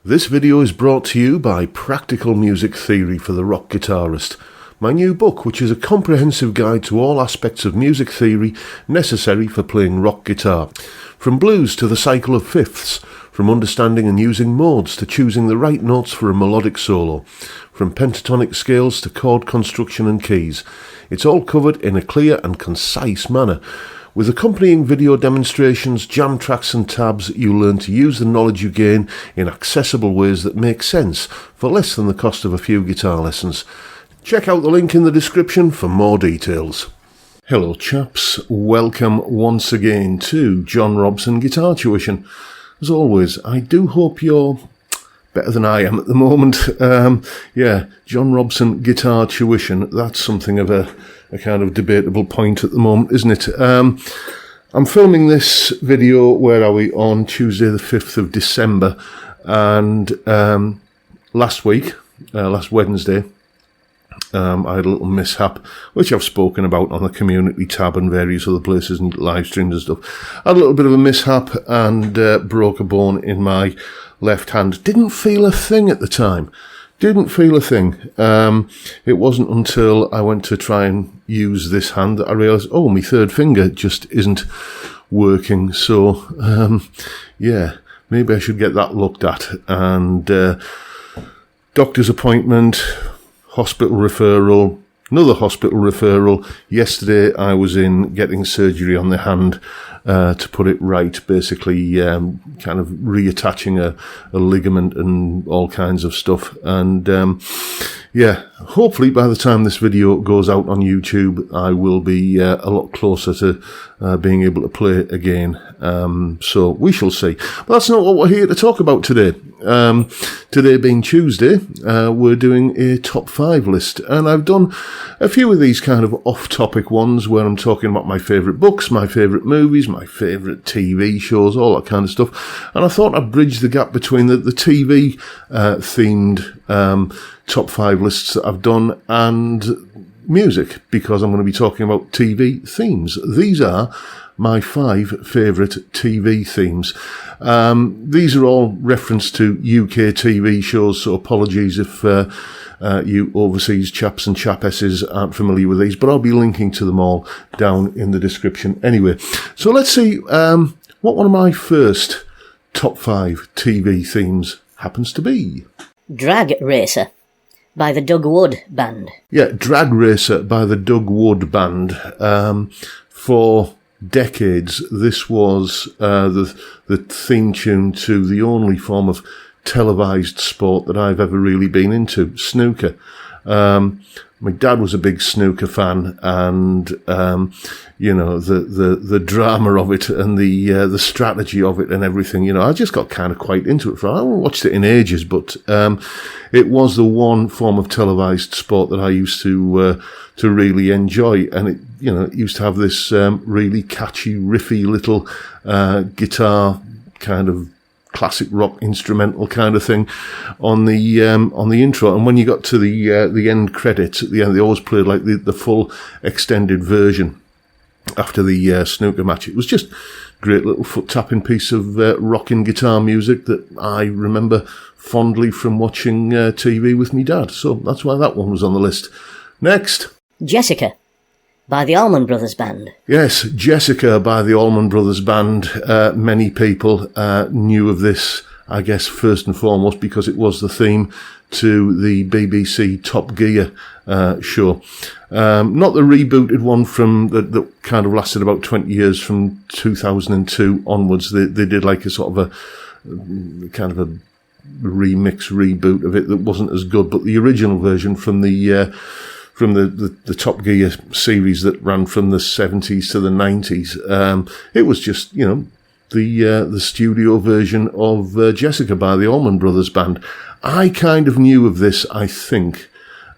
This video is brought to you by Practical Music Theory for the Rock Guitarist, my new book, which is a comprehensive guide to all aspects of music theory necessary for playing rock guitar. From blues to the cycle of fifths, from understanding and using modes to choosing the right notes for a melodic solo, from pentatonic scales to chord construction and keys. It's all covered in a clear and concise manner. With accompanying video demonstrations, jam tracks and tabs, you'll learn to use the knowledge you gain in accessible ways that make sense for less than the cost of a few guitar lessons. Check out the link in the description for more details. Hello chaps, welcome once again to John Robson Guitar Tuition. As always, I do hope you're better than I am at the moment. John Robson Guitar Tuition, that's something of a kind of debatable point at the moment, isn't it? I'm filming this video, where are we, on Tuesday the 5th of December, and last Wednesday, I had a little mishap, which I've spoken about on the community tab and various other places and live streams and stuff. I had a little bit of a mishap and broke a bone in my left hand. Didn't feel a thing at the time. Didn't feel a thing. It wasn't until I went to try and use this hand that I realised, my third finger just isn't working. So, maybe I should get that looked at. And doctor's appointment, hospital referral, another hospital referral. Yesterday I was in getting surgery on the hand to put it right, basically kind of reattaching a ligament and all kinds of stuff. And hopefully by the time this video goes out on YouTube, I will be a lot closer to being able to play again. So we shall see. But that's not what we're here to talk about today. Today being Tuesday, we're doing a top 5 list, and I've done a few of these kind of off-topic ones where I'm talking about my favourite books, my favourite movies, my favourite TV shows, all that kind of stuff. And I thought I'd bridge the gap between the TV themed top 5 lists that I've done and music, because I'm going to be talking about TV themes. These are my 5 favourite TV themes. These are all reference to UK TV shows, so apologies if you overseas chaps and chapesses aren't familiar with these, but I'll be linking to them all down in the description anyway. So let's see what one of my first top 5 TV themes happens to be. Drag Racer by the Doug Wood Band. Yeah, Drag Racer by the Doug Wood Band. For decades, this was the theme tune to the only form of televised sport that I've ever really been into, snooker. My dad was a big snooker fan, and the drama of it and the strategy of it and everything. I just got kind of quite into it. I haven't watched it in ages, but it was the one form of televised sport that I used to really enjoy, and it used to have this really catchy, riffy little guitar kind of classic rock instrumental kind of thing on the intro. And when you got to the end credits at the end, they always played like the full extended version after the snooker match. It was just great little foot tapping piece of rocking guitar music that I remember fondly from watching TV with me dad. So that's why that one was on the list. Next, Jessica by the Allman Brothers Band. Yes, Jessica by the Allman Brothers Band. Many people knew of this, I guess, first and foremost because it was the theme to the BBC Top Gear show. Not the rebooted one from that kind of lasted about 20 years from 2002 onwards. They did like a sort of a kind of a remix reboot of it that wasn't as good, but the original version from the Top Gear series that ran from the 70s to the 90s. It was just, the studio version of Jessica by the Allman Brothers Band. I kind of knew of this, I think,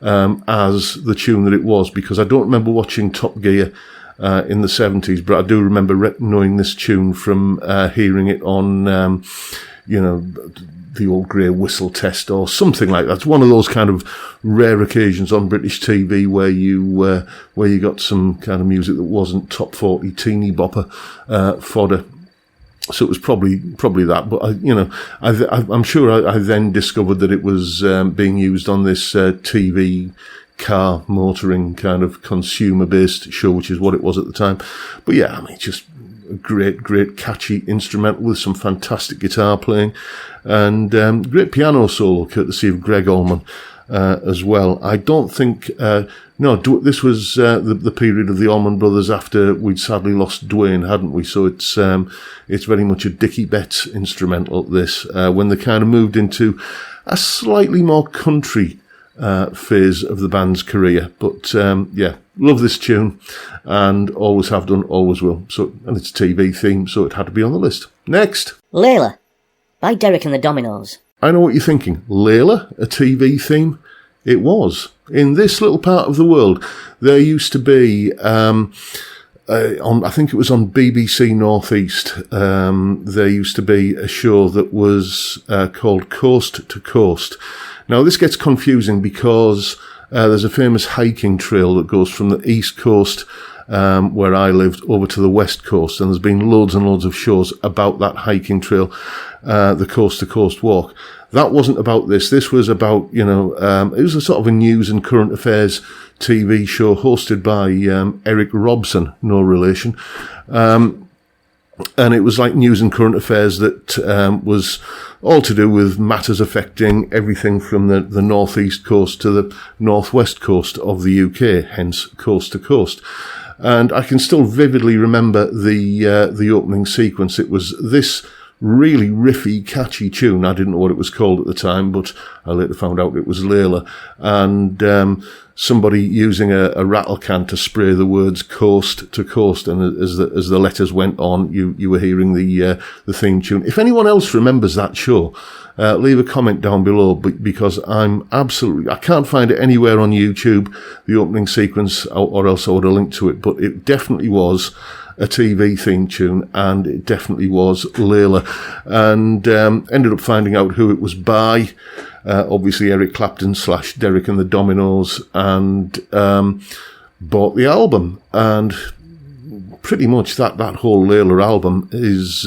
as the tune that it was, because I don't remember watching Top Gear in the 70s, but I do remember knowing this tune from hearing it on, the old grey whistle test or something like that. It's one of those kind of rare occasions on British TV where you got some kind of music that wasn't top 40 teeny bopper fodder. So it was probably that, but I'm sure I then discovered that it was being used on this TV car motoring kind of consumer-based show, which is what it was at the time. But yeah, I mean, just a great catchy instrumental with some fantastic guitar playing and great piano solo, courtesy of Greg Allman. As well. I don't think, this was the period of the Allman Brothers after we'd sadly lost Dwayne, hadn't we? So it's very much a Dickie Betts instrumental, this, when they kind of moved into a slightly more country phase of the band's career. But love this tune and always have done, always will. So, and it's a TV theme, so it had to be on the list. Next. Layla by Derek and the Dominoes. I know what you're thinking. Layla, a TV theme? It was. In this little part of the world, there used to be, I think it was on BBC Northeast, there used to be a show that was called Coast to Coast. Now, this gets confusing because there's a famous hiking trail that goes from the East Coast, where I lived, over to the West Coast, and there's been loads and loads of shows about that hiking trail, the Coast to Coast Walk. That wasn't about this. This was about, it was a sort of a news and current affairs TV show hosted by Eric Robson, no relation. And it was like news and current affairs that was all to do with matters affecting everything from the northeast coast to the northwest coast of the UK, hence Coast to Coast. And I can still vividly remember the opening sequence. It was this really riffy, catchy tune. I didn't know what it was called at the time, but I later found out it was Layla. And somebody using a rattle can to spray the words coast to coast, and as the letters went on, you were hearing the theme tune. If anyone else remembers that show, leave a comment down below, because I can't find it anywhere on YouTube, the opening sequence, or else I would have linked to it, but it definitely was a TV theme tune, and it definitely was Layla. And ended up finding out who it was by, obviously Eric Clapton / Derek and the Dominoes, and bought the album. And pretty much that whole Layla album is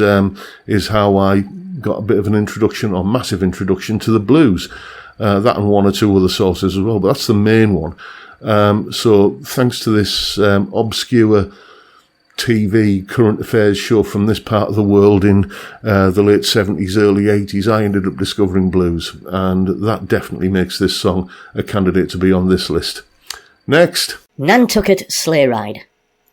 how I got a bit of an introduction, or massive introduction, to the blues. That and one or two other sources as well, but that's the main one. So thanks to this obscure TV current affairs show from this part of the world in the late 70s, early 80s, I ended up discovering blues, and that definitely makes this song a candidate to be on this list. Next. Nantucket Sleigh Ride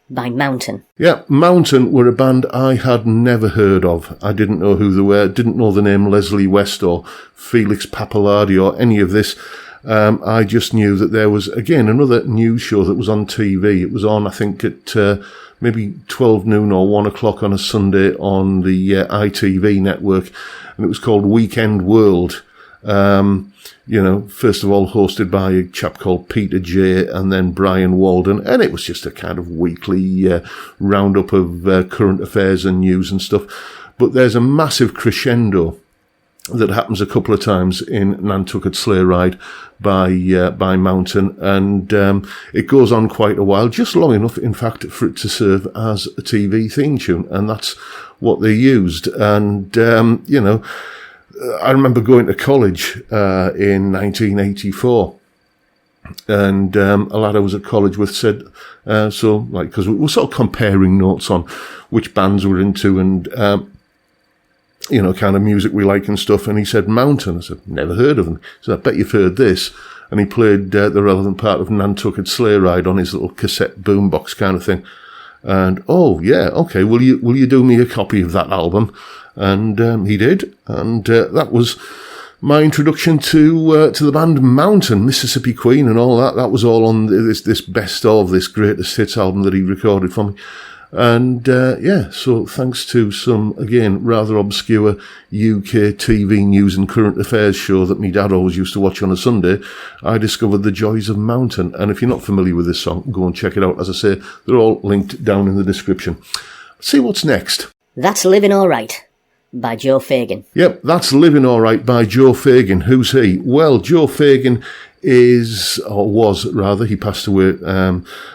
by Mountain. Yeah, Mountain were a band I had never heard of. I didn't know who they were, didn't know the name Leslie West or Felix Pappalardi or any of this. I just knew that there was, again, another news show that was on TV. It was on, I think, at maybe 12 noon or 1 o'clock on a Sunday on the ITV network, and it was called Weekend World. First of all hosted by a chap called Peter J. and then Brian Walden, and it was just a kind of weekly roundup of current affairs and news and stuff. But there's a massive crescendo that happens a couple of times in Nantucket Sleigh Ride by Mountain, and it goes on quite a while, just long enough, in fact, for it to serve as a TV theme tune, and that's what they used. And I remember going to college in 1984, and a lad I was at college with said, because we were sort of comparing notes on which bands we're into and kind of music we like and stuff, and he said Mountain. I said, never heard of them. He said, I bet you've heard this. And he played the relevant part of Nantucket Sleigh Ride on his little cassette boombox kind of thing. And, oh, yeah, okay, will you do me a copy of that album? And he did, and that was my introduction to the band Mountain, Mississippi Queen and all that. That was all on this best of, this greatest hits album that he recorded for me. And so thanks to some, again, rather obscure UK TV news and current affairs show that my dad always used to watch on a Sunday, I discovered the joys of Mountain. And if you're not familiar with this song, go and check it out. As I say, they're all linked down in the description. Let's see what's next. That's Living All Right by Joe Fagan. Yep, That's Living All Right by Joe Fagan. Who's he? Well, Joe Fagan he passed away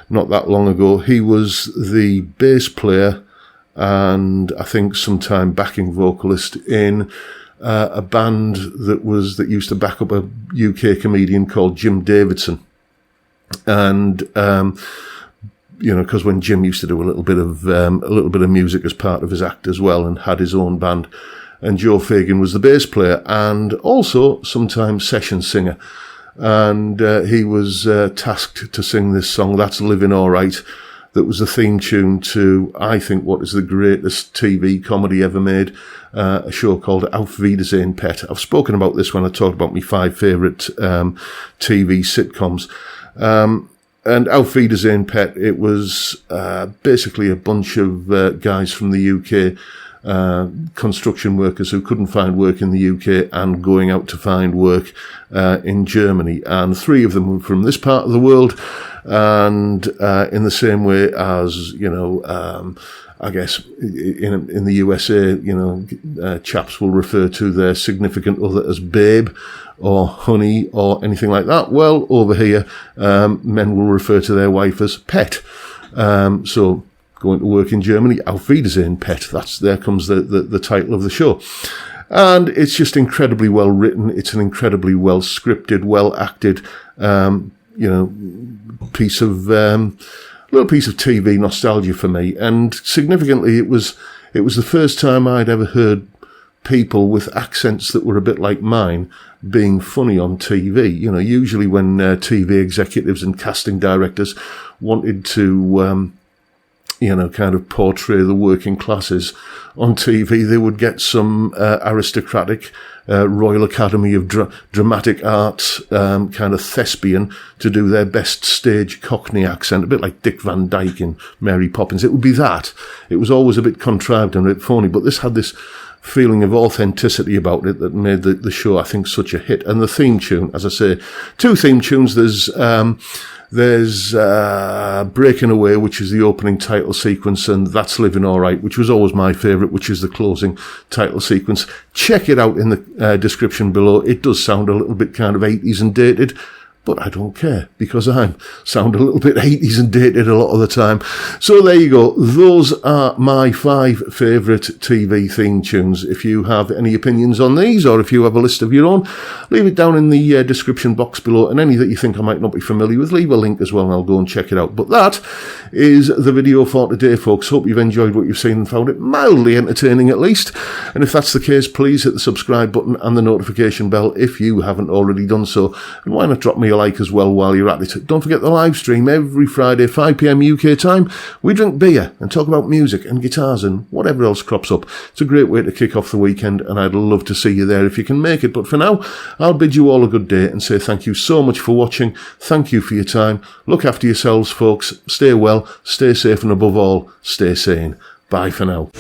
not that long ago. He was the bass player and I think sometime backing vocalist in a band that used to back up a UK comedian called Jim Davidson. And because when Jim used to do a little bit of music as part of his act as well, and had his own band, and Joe Fagan was the bass player and also sometimes session singer, and he was tasked to sing this song, That's Living Alright, that was the theme tune to, I think, what is the greatest TV comedy ever made, a show called Auf Wiedersehen, Pet. I've spoken about this when I talked about my 5 favourite TV sitcoms. And Auf Wiedersehen, Pet, it was basically a bunch of guys from the UK, construction workers who couldn't find work in the UK and going out to find work in Germany. And 3 of them were from this part of the world. And in the same way as, I guess in the USA, chaps will refer to their significant other as babe or honey or anything like that. Well, over here, men will refer to their wife as pet. So going to work in Germany, Auf Wiedersehen, Pet. There comes the title of the show. And it's just incredibly well written. It's an incredibly well scripted, well acted, little piece of TV nostalgia for me. And significantly, it was the first time I'd ever heard people with accents that were a bit like mine being funny on TV. Usually when TV executives and casting directors wanted to, kind of portray the working classes on TV, they would get some aristocratic Royal Academy of Dramatic Arts kind of thespian to do their best stage Cockney accent, a bit like Dick Van Dyke in Mary Poppins. It would be that. It was always a bit contrived and a bit phony, but this had this feeling of authenticity about it that made the show, I think, such a hit. And the theme tune, as I say, 2 theme tunes. There's Breaking Away, which is the opening title sequence, and That's Living Alright, which was always my favourite, which is the closing title sequence. Check it out in the description below. It does sound a little bit kind of 80s and dated, but I don't care, because I sound a little bit 80s and dated a lot of the time. So there you go. Those are my 5 favourite TV theme tunes. If you have any opinions on these, or if you have a list of your own, leave it down in the description box below. And any that you think I might not be familiar with, leave a link as well and I'll go and check it out. But that is the video for today, folks. Hope you've enjoyed what you've seen and found it mildly entertaining at least. And if that's the case, please hit the subscribe button and the notification bell if you haven't already done so. And why not drop me a like as well while you're at it. Don't forget the live stream every Friday, 5 PM UK time. We drink beer and talk about music and guitars and whatever else crops up. It's a great way to kick off the weekend, and I'd love to see you there if you can make it. But for now, I'll bid you all a good day and say thank you so much for watching. Thank you for your time. Look after yourselves, folks. Stay well, stay safe, and above all, stay sane. Bye for now.